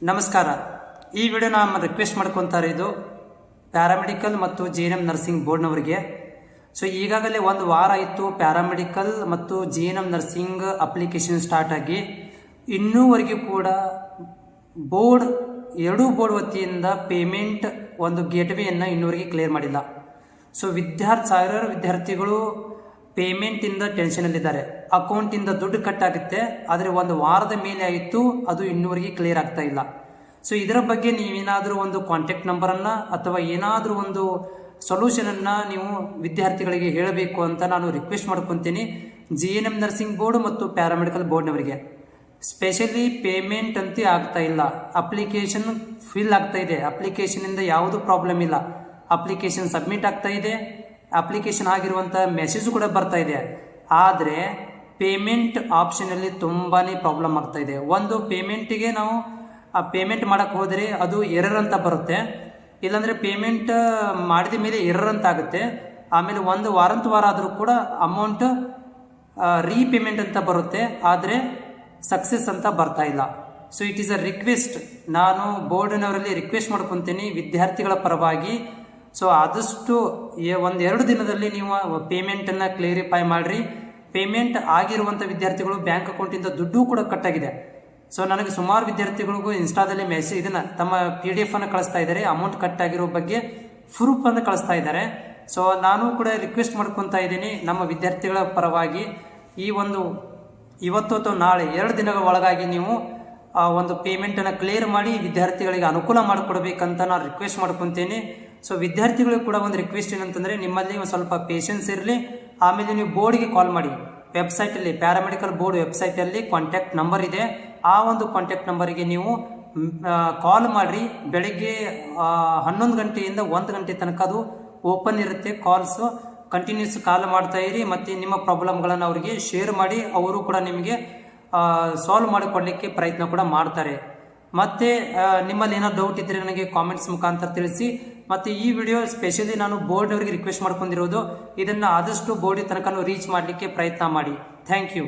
ನಮಸ್ಕಾರ. ಈ ವಿಡಿಯೋ ನಾನು ರಿಕ್ವೆಸ್ಟ್ ಮಾಡ್ಕೊತಾರೆ ಇದು ಪ್ಯಾರಾಮೆಡಿಕಲ್ ಮತ್ತು JNM ನರ್ಸಿಂಗ್ ಬೋರ್ಡ್ನವರಿಗೆ. ಸೊ ಈಗಾಗಲೇ ಒಂದು ವಾರ ಆಯಿತು ಪ್ಯಾರಾಮೆಡಿಕಲ್ ಮತ್ತು JNM ನರ್ಸಿಂಗ್ ಅಪ್ಲಿಕೇಶನ್ ಸ್ಟಾರ್ಟ್ ಆಗಿ ಇನ್ನೂವರೆಗೂ ಕೂಡ ಎರಡೂ ಬೋರ್ಡ್ ವತಿಯಿಂದ ಪೇಮೆಂಟ್ ಒಂದು ಗೇಟ್ವೇಯನ್ನು ಇನ್ನೂವರೆಗೆ ಕ್ಲಿಯರ್ ಮಾಡಿಲ್ಲ. ಸೊ ಸಾವಿರಾರು ವಿದ್ಯಾರ್ಥಿಗಳು ಪೇಮೆಂಟಿಂದ ಟೆನ್ಷನಲ್ಲಿದ್ದಾರೆ. ಅಕೌಂಟಿಂದ ದುಡ್ಡು ಕಟ್ ಆಗುತ್ತೆ, ಆದರೆ ಒಂದು ವಾರದ ಮೇಲೆ ಆಯಿತು, ಅದು ಇನ್ನೂವರೆಗೆ ಕ್ಲಿಯರ್ ಆಗ್ತಾ ಇಲ್ಲ. ಸೊ ಇದರ ಬಗ್ಗೆ ನೀವೇನಾದರೂ ಒಂದು ಕಾಂಟ್ಯಾಕ್ಟ್ ನಂಬರನ್ನು ಅಥವಾ ಏನಾದರೂ ಒಂದು ಸೊಲ್ಯೂಷನನ್ನು ನೀವು ವಿದ್ಯಾರ್ಥಿಗಳಿಗೆ ಹೇಳಬೇಕು ಅಂತ ನಾನು ರಿಕ್ವೆಸ್ಟ್ ಮಾಡ್ಕೊತೀನಿ. JNM ನರ್ಸಿಂಗ್ ಬೋರ್ಡ್ ಮತ್ತು ಪ್ಯಾರಾಮೆಡಿಕಲ್ ಬೋರ್ಡ್ನವರಿಗೆ ಸ್ಪೆಷಲಿ ಪೇಮೆಂಟ್ ಅಂತೂ ಆಗ್ತಾ ಇಲ್ಲ. ಅಪ್ಲಿಕೇಶನ್ ಫಿಲ್ ಆಗ್ತಾ ಇದೆ, ಅಪ್ಲಿಕೇಶನಿಂದ ಯಾವುದೂ ಪ್ರಾಬ್ಲಮ್ ಇಲ್ಲ. ಅಪ್ಲಿಕೇಶನ್ ಸಬ್ಮಿಟ್ ಆಗ್ತಾ ಇದೆ, ಅಪ್ಲಿಕೇಶನ್ ಆಗಿರುವಂಥ ಮೆಸೇಜ್ ಕೂಡ ಬರ್ತಾ ಇದೆ. ಆದರೆ ಪೇಮೆಂಟ್ ಆಪ್ಷನಲ್ಲಿ ತುಂಬಾ ಪ್ರಾಬ್ಲಮ್ ಆಗ್ತಾ ಇದೆ. ಒಂದು ಪೇಮೆಂಟಿಗೆ ನಾವು ಆ ಪೇಮೆಂಟ್ ಮಾಡೋಕ್ಕೆ ಹೋದರೆ ಅದು ಎರರ್ ಅಂತ ಬರುತ್ತೆ, ಇಲ್ಲಾಂದರೆ ಪೇಮೆಂಟ್ ಮಾಡಿದ ಮೇಲೆ ಎರರ್ ಅಂತ ಆಗುತ್ತೆ. ಆಮೇಲೆ ಒಂದು ವಾರ ಆದರೂ ಕೂಡ ಅಮೌಂಟ್ ರೀಪೇಮೆಂಟ್ ಅಂತ ಬರುತ್ತೆ, ಆದರೆ ಸಕ್ಸಸ್ ಅಂತ ಬರ್ತಾ ಇಲ್ಲ. So it is a request. ನಾನು ಬೋರ್ಡಿನವರಲ್ಲಿ ರಿಕ್ವೆಸ್ಟ್ ಮಾಡ್ಕೊತೀನಿ ವಿದ್ಯಾರ್ಥಿಗಳ ಪರವಾಗಿ. ಸೊ ಆದಷ್ಟು 1-2 ದಿನದಲ್ಲಿ ನೀವು ಪೇಮೆಂಟನ್ನು ಕ್ಲಿಯರಿಫೈ ಮಾಡಿರಿ. ಪೇಮೆಂಟ್ ಆಗಿರುವಂಥ ವಿದ್ಯಾರ್ಥಿಗಳು ಬ್ಯಾಂಕ್ ಅಕೌಂಟಿಂದ ದುಡ್ಡು ಕೂಡ ಕಟ್ಟಾಗಿದೆ. ಸೊ ನನಗೆ ಸುಮಾರು ವಿದ್ಯಾರ್ಥಿಗಳಿಗೂ ಇನ್ಸ್ಟಾದಲ್ಲಿ ಮೆಸೇಜ್ ಇದನ್ನು ತಮ್ಮ PDF ಅನ್ನು ಕಳಿಸ್ತಾ ಇದ್ದಾರೆ, ಅಮೌಂಟ್ ಕಟ್ ಆಗಿರೋ ಬಗ್ಗೆ ಪ್ರೂಫ್ ಅನ್ನು ಕಳಿಸ್ತಾ ಇದ್ದಾರೆ. ಸೊ ನಾನು ಕೂಡ ರಿಕ್ವೆಸ್ಟ್ ಮಾಡ್ಕೊತಾ ಇದ್ದೀನಿ ನಮ್ಮ ವಿದ್ಯಾರ್ಥಿಗಳ ಪರವಾಗಿ, ಈ ಒಂದು ಇವತ್ತು ಅಥವಾ ನಾಳೆ 2 ದಿನಗಳ ಒಳಗಾಗಿ ನೀವು ಒಂದು ಪೇಮೆಂಟನ್ನು ಕ್ಲಿಯರ್ ಮಾಡಿ ವಿದ್ಯಾರ್ಥಿಗಳಿಗೆ ಅನುಕೂಲ ಮಾಡಿಕೊಡ್ಬೇಕಂತ ನಾನು ರಿಕ್ವೆಸ್ಟ್ ಮಾಡ್ಕೊತೀನಿ. ಸೊ ವಿದ್ಯಾರ್ಥಿಗಳಿಗೆ ಕೂಡ ಒಂದು ರಿಕ್ವೆಸ್ಟ್ ಏನಂತಂದರೆ, ನಿಮ್ಮಲ್ಲಿ ಒಂದು ಸ್ವಲ್ಪ ಪೇಷನ್ಸ್ ಇರಲಿ. ಆಮೇಲೆ ನೀವು ಬೋರ್ಡ್ಗೆ ಕಾಲ್ ಮಾಡಿ. ವೆಬ್ಸೈಟಲ್ಲಿ ಪ್ಯಾರಾಮೆಡಿಕಲ್ ಬೋರ್ಡ್ ವೆಬ್ಸೈಟಲ್ಲಿ ಕಾಂಟ್ಯಾಕ್ಟ್ ನಂಬರ್ ಇದೆ, ಆ ಒಂದು ಕಾಂಟ್ಯಾಕ್ಟ್ ನಂಬರಿಗೆ ನೀವು ಕಾಲ್ ಮಾಡಿರಿ. ಬೆಳಗ್ಗೆ 11 ಗಂಟೆಯಿಂದ 1 ಗಂಟೆ ತನಕ ಅದು ಓಪನ್ ಇರುತ್ತೆ ಕಾಲ್ಸು. ಕಂಟಿನ್ಯೂಸ್ ಕಾಲ್ ಮಾಡ್ತಾ ಇರಿ ಮತ್ತು ನಿಮ್ಮ ಪ್ರಾಬ್ಲಮ್ಗಳನ್ನು ಅವರಿಗೆ ಶೇರ್ ಮಾಡಿ, ಅವರು ಕೂಡ ನಿಮಗೆ ಸಾಲ್ವ್ ಮಾಡಿಕೊಡ್ಲಿಕ್ಕೆ ಪ್ರಯತ್ನ ಕೂಡ ಮಾಡ್ತಾರೆ. ಮತ್ತು ನಿಮ್ಮಲ್ಲಿ ಏನೋ ಡೌಟ್ ಇದ್ದರೆ ನನಗೆ ಕಾಮೆಂಟ್ಸ್ ಮುಖಾಂತರ ತಿಳಿಸಿ. ಮತ್ತು ಈ ವಿಡಿಯೋ ಸ್ಪೆಷಲಿ ನಾನು ಬೋರ್ಡ್ನವರಿಗೆ ರಿಕ್ವೆಸ್ಟ್ ಮಾಡ್ಕೊಂಡಿರೋದು, ಇದನ್ನು ಆದಷ್ಟು ಬೋರ್ಡ್ ತನಕ ರೀಚ್ ಮಾಡಲಿಕ್ಕೆ ಪ್ರಯತ್ನ ಮಾಡಿ. Thank you.